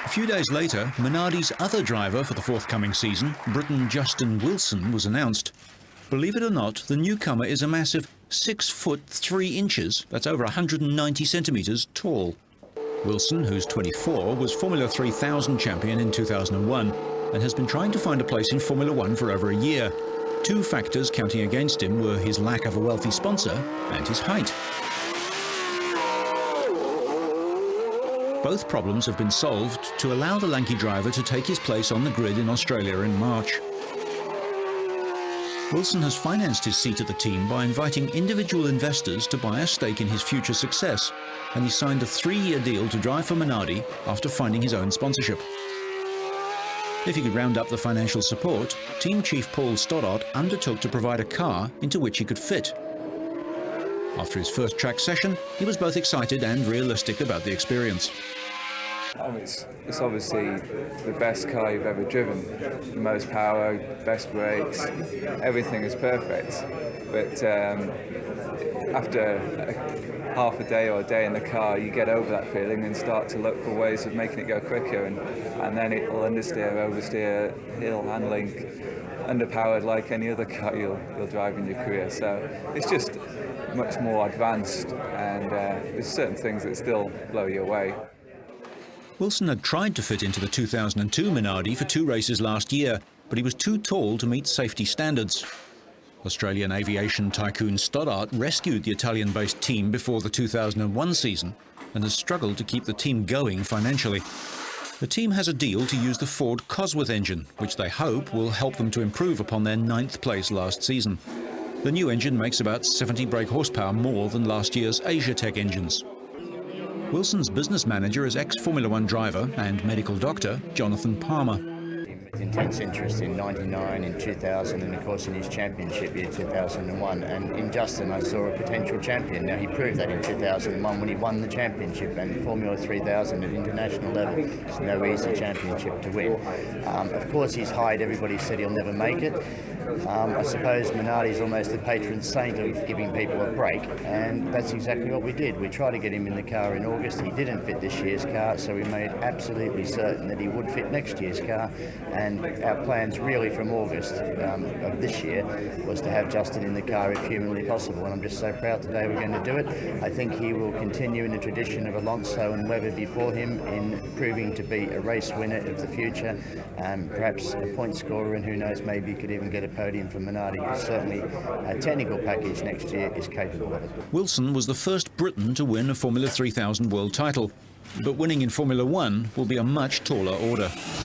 A few days later, Minardi's other driver for the forthcoming season, Briton Justin Wilson, was announced. Believe it or not, the newcomer is a massive 6 foot 3 inches, that's over 190 centimetres tall. Wilson, who's 24, was Formula 3000 champion in 2001 and has been trying to find a place in Formula 1 for over a year. Two factors counting against him were his lack of a wealthy sponsor and his height. Both problems have been solved to allow the lanky driver to take his place on the grid in Australia in March. Wilson has financed his seat at the team by inviting individual investors to buy a stake in his future success, and he signed a 3-year deal to drive for Minardi after finding his own sponsorship. If he could round up the financial support, team chief Paul Stoddart undertook to provide a car into which he could fit. After his first track session, he was both excited and realistic about the experience. It's obviously the best car you've ever driven. The most power, best brakes, everything is perfect. But after half a day or a day in the car, you get over that feeling and start to look for ways of making it go quicker. And then it will understeer, oversteer, hill handling, underpowered like any other car you'll drive in your career. So it's just much more advanced, and there's certain things that still blow you away. Wilson had tried to fit into the 2002 Minardi for 2 races last year, but he was too tall to meet safety standards. Australian aviation tycoon Stoddart rescued the Italian-based team before the 2001 season and has struggled to keep the team going financially. The team has a deal to use the Ford Cosworth engine, which they hope will help them to improve upon their 9th place last season. The new engine makes about 70 brake horsepower more than last year's Asiatech engines. Wilson's business manager is ex-Formula 1 driver and medical doctor Jonathan Palmer. Intense interest in '99, in 2000, and of course in his championship year 2001. And in Justin, I saw a potential champion. Now, he proved that in 2001 when he won the championship, and Formula 3000 at international level is no easy championship to win. Of course, his height, everybody said he'll never make it. I suppose Minardi's almost the patron saint of giving people a break, and that's exactly what we did. We tried to get him in the car in August. He didn't fit this year's car, so we made absolutely certain that he would fit next year's car. And our plans really from August of this year was to have Justin in the car if humanly possible, and I'm just so proud today we're going to do it. I think he will continue in the tradition of Alonso and Webber before him in proving to be a race winner of the future, perhaps a point scorer, and who knows, maybe he could even get a podium for Minardi. Certainly a technical package next year is capable of it. Wilson was the first Briton to win a Formula 3000 world title, but winning in Formula 1 will be a much taller order.